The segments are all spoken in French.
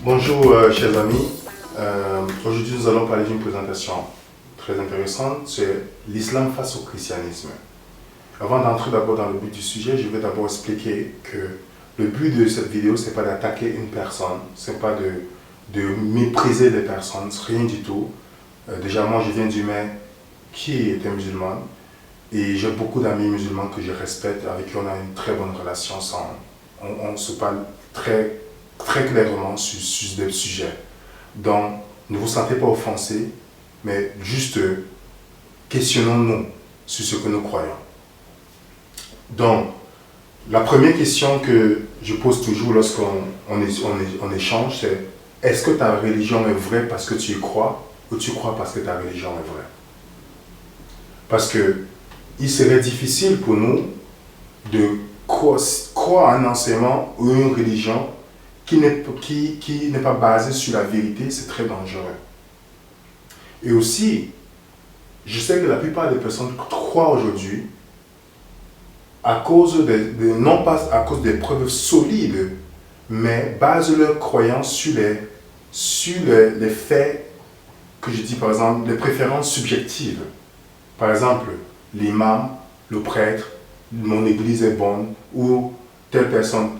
Bonjour chers amis, aujourd'hui nous allons parler d'une présentation très intéressante, c'est l'islam face au christianisme. Avant d'entrer d'abord dans le but du sujet, je vais d'abord expliquer que le but de cette vidéo, c'est pas d'attaquer une personne, c'est pas de mépriser des personnes, rien du tout. Déjà moi je viens d'une mère qui était musulmane et j'ai beaucoup d'amis musulmans que je respecte, avec qui on a une très bonne relation, on se parle très clairement sur des sujets. Donc, ne vous sentez pas offensés, mais juste questionnons-nous sur ce que nous croyons. Donc, la première question que je pose toujours lorsqu'on échange, c'est est-ce que ta religion est vraie parce que tu y crois ou tu crois parce que ta religion est vraie? Parce que il serait difficile pour nous de croire un enseignement ou une religion qui n'est pas basée sur la vérité. C'est très dangereux. Et aussi, je sais que la plupart des personnes croient aujourd'hui à cause non pas à cause des preuves solides, mais basent leurs croyances sur les faits que je dis, par exemple, les préférences subjectives. Par exemple, l'imam, le prêtre, mon église est bonne, ou telle personne.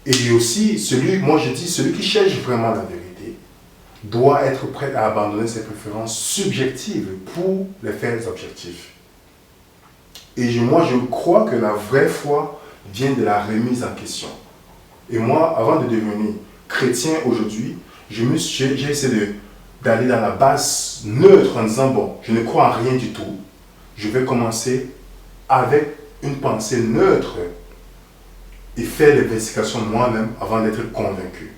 Et aussi, moi je dis, celui qui cherche vraiment la vérité doit être prêt à abandonner ses préférences subjectives pour les faits objectifs. Et moi je crois que la vraie foi vient de la remise en question. Et moi, avant de devenir chrétien aujourd'hui, j'ai essayé d'aller dans la base neutre en disant, bon, je ne crois à rien du tout. Je vais commencer avec une pensée neutre et faire l'investigation moi-même avant d'être convaincu.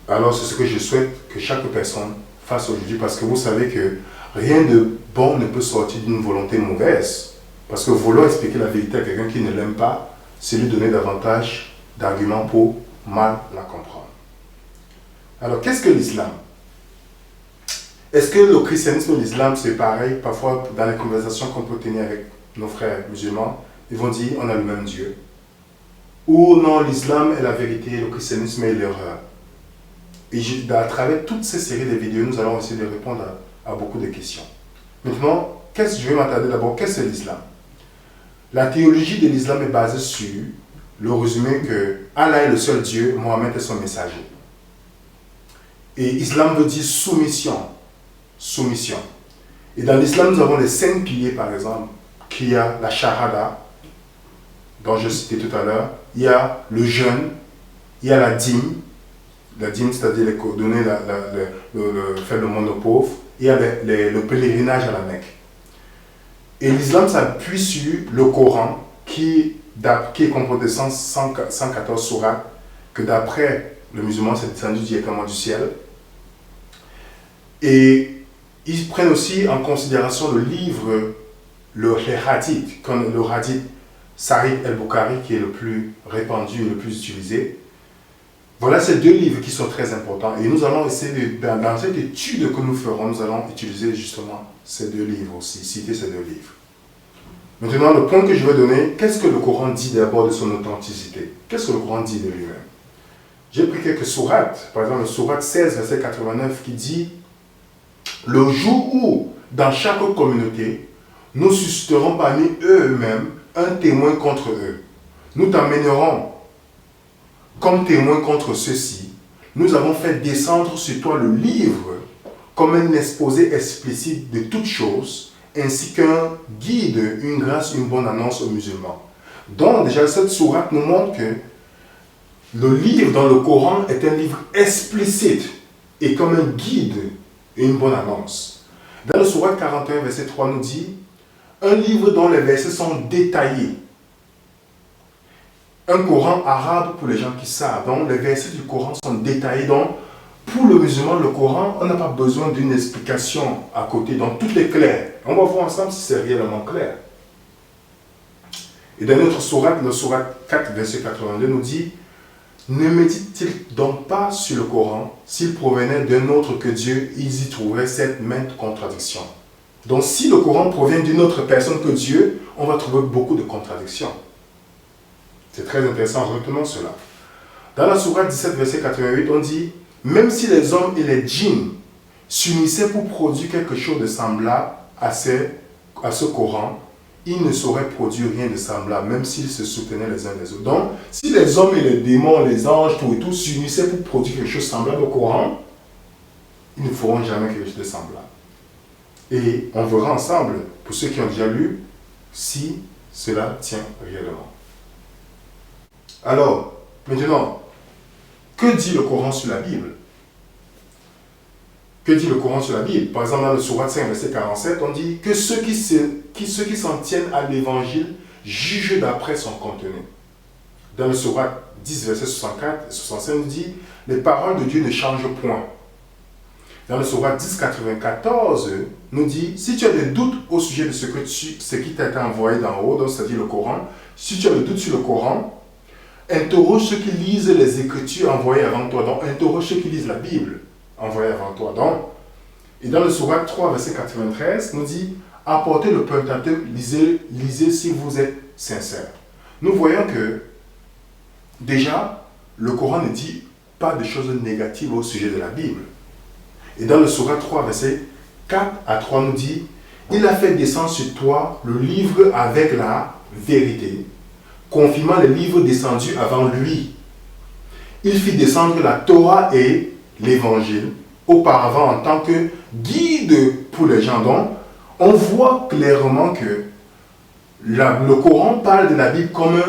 Alors c'est ce que je souhaite que chaque personne fasse aujourd'hui, parce que vous savez que rien de bon ne peut sortir d'une volonté mauvaise. Parce que vouloir expliquer la vérité à quelqu'un qui ne l'aime pas, c'est lui donner davantage d'arguments pour mal la comprendre. Alors qu'est-ce que l'islam? Est-ce que le christianisme et l'islam c'est pareil? Parfois dans les conversations qu'on peut tenir avec nos frères musulmans, ils vont dire on a le même Dieu. Ou non, l'islam est la vérité, le christianisme est l'erreur. Et à travers toutes ces séries de vidéos, nous allons essayer de répondre à beaucoup de questions. Maintenant, je vais m'attarder d'abord, qu'est-ce que l'islam? La théologie de l'islam est basée sur le résumé que Allah est le seul Dieu, Mohammed est son messager. Et islam veut dire soumission. Soumission. Et dans l'islam, nous avons les 5 piliers, par exemple, qu'il y a la shahada, dont je citais tout à l'heure, il y a le jeûne, il y a la dîme, c'est-à-dire donner faire le monde aux pauvres, il y a le pèlerinage à la Mecque. Et l'islam s'appuie sur le Coran qui est composé de 114 sourates, que d'après le musulman c'est descendu directement du ciel. Et ils prennent aussi en considération le livre, les hadiths, comme le hadith Sahih el-Bukhari qui est le plus répandu et le plus utilisé. Voilà ces 2 livres qui sont très importants. Et nous allons essayer, dans cette étude que nous ferons, nous allons utiliser justement ces 2 livres aussi, citer ces 2 livres. Maintenant, le point que je vais donner, qu'est-ce que le Coran dit d'abord de son authenticité? Qu'est-ce que le Coran dit de lui-même? J'ai pris quelques sourates, par exemple le sourate 16, verset 89, qui dit « Le jour où, dans chaque communauté, nous susciterons parmi eux-mêmes un témoin contre eux. Nous t'emmènerons comme témoin contre ceux-ci. Nous avons fait descendre sur toi le livre comme un exposé explicite de toutes choses, ainsi qu'un guide, une grâce, une bonne annonce aux musulmans. » Donc déjà cette sourate nous montre que le livre dans le Coran est un livre explicite et comme un guide et une bonne annonce. Dans le sourate 41, verset 3 nous dit un livre dont les versets sont détaillés. Un Coran arabe pour les gens qui savent. Donc les versets du Coran sont détaillés. Donc pour le musulman, le Coran, on n'a pas besoin d'une explication à côté. Donc tout est clair. On va voir ensemble si c'est réellement clair. Et dans notre sourate, le sourate 4, verset 82 nous dit ne médite-t-il donc pas sur le Coran? S'il provenait d'un autre que Dieu, ils y trouveraient cette maintes contradictions. Donc si le Coran provient d'une autre personne que Dieu, on va trouver beaucoup de contradictions. C'est très intéressant, retenons cela. Dans la sourate 17, verset 88, on dit, même si les hommes et les djinns s'unissaient pour produire quelque chose de semblable à ce Coran, ils ne sauraient produire rien de semblable, même s'ils se soutenaient les uns les autres. Donc, si les hommes et les démons, les anges, tout et tout, s'unissaient pour produire quelque chose de semblable au Coran, ils ne feront jamais quelque chose de semblable. Et on verra ensemble, pour ceux qui ont déjà lu, si cela tient réellement. Alors, maintenant, que dit le Coran sur la Bible? Que dit le Coran sur la Bible? Par exemple, dans le Sourate 5, verset 47, on dit que ceux qui s'en tiennent à l'évangile jugent d'après son contenu. Dans le Sourate 10, verset 64 et 65, on dit les paroles de Dieu ne changent point. Dans le Sourate 10, 94, nous dit si tu as des doutes au sujet de ce qui t'a été envoyé d'en haut, donc c'est-à-dire le Coran, si tu as des doutes sur le Coran, interroge ceux qui lisent les Écritures envoyées avant toi. Donc, interroge ceux qui lisent la Bible envoyée avant toi. Donc, et dans le Sourate 3, verset 93, nous dit apportez le Pentateuque, lisez si vous êtes sincères. Nous voyons que déjà, le Coran ne dit pas de choses négatives au sujet de la Bible. Et dans le Sourate 3, verset 4 à 3, nous dit il a fait descendre sur toi le livre avec la vérité, confirmant les livres descendus avant lui. Il fit descendre la Torah et l'Évangile auparavant en tant que guide pour les gens. Donc, on voit clairement que le Coran parle de la Bible comme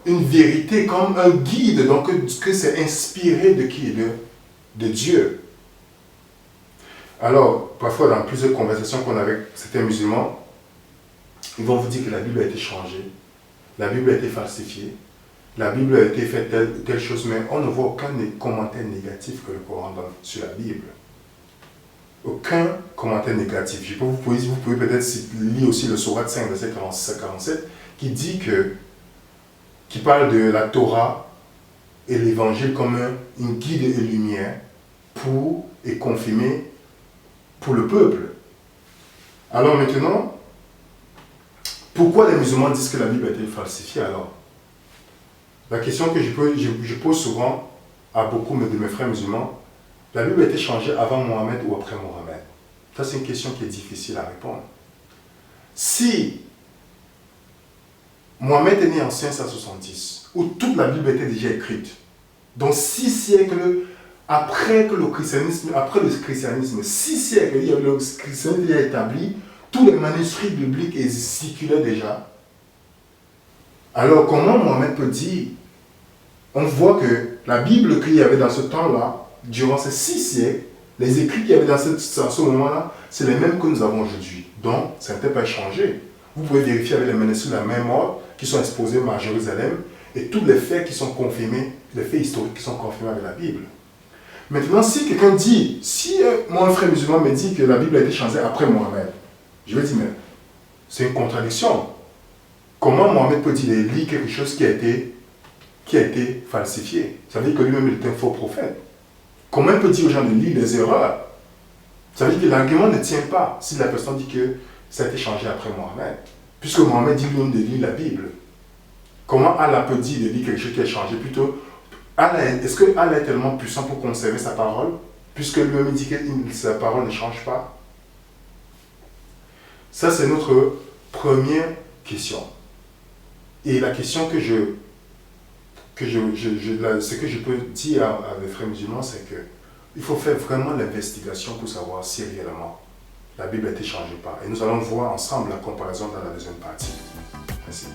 une vérité, comme un guide, donc que c'est inspiré de qui? De Dieu. Alors, parfois dans plusieurs conversations qu'on a avec certains musulmans, ils vont vous dire que la Bible a été changée, la Bible a été falsifiée, la Bible a été faite telle chose, mais on ne voit aucun commentaire négatif que le Coran donne sur la Bible. Aucun commentaire négatif. Vous pouvez peut-être lire aussi le Sourate 5, verset 47, qui parle de la Torah et l'Évangile comme une guide et lumière pour et confirmer pour le peuple. Alors maintenant, pourquoi les musulmans disent que la Bible a été falsifiée alors? La question que je pose souvent à beaucoup de mes frères musulmans, la Bible a été changée avant Mohammed ou après Mohammed? Ça, c'est une question qui est difficile à répondre. Si Mohammed est né en 570, où toute la Bible était déjà écrite, donc 6 siècles après le christianisme, 6 siècles, le christianisme déjà établi, tous les manuscrits bibliques circulaient déjà. Alors comment Mohammed peut dire, on voit que la Bible qu'il y avait dans ce temps-là, durant ces 6 siècles, les écrits qu'il y avait dans ce moment-là, c'est les mêmes que nous avons aujourd'hui. Donc, ça n'a peut-être pas changé. Vous pouvez vérifier avec les manuscrits de la même ordre qui sont exposés à Jérusalem et tous les faits qui sont confirmés, les faits historiques qui sont confirmés avec la Bible. Maintenant, si quelqu'un dit, si moi, un frère musulman me dit que la Bible a été changée après Mohammed, je vais dire, mais c'est une contradiction. Comment Mohammed peut dire lire quelque chose qui a été falsifié? Ça veut dire que lui-même il est un faux prophète. Comment il peut dire aux gens de lire les erreurs? Ça veut dire que l'argument ne tient pas si la personne dit que ça a été changé après Mohammed. Puisque Mohammed dit lui-même de lire la Bible. Comment Allah peut dire de lire quelque chose qui a changé? Plutôt, est-ce que Allah est tellement puissant pour conserver sa parole? Puisque lui-même dit que sa parole ne change pas? Ça, c'est notre première question. Et la question ce que je peux dire à mes frères musulmans, c'est que il faut faire vraiment l'investigation pour savoir si réellement la Bible a été changée ou pas. Et nous allons voir ensemble la comparaison dans la deuxième partie. Merci.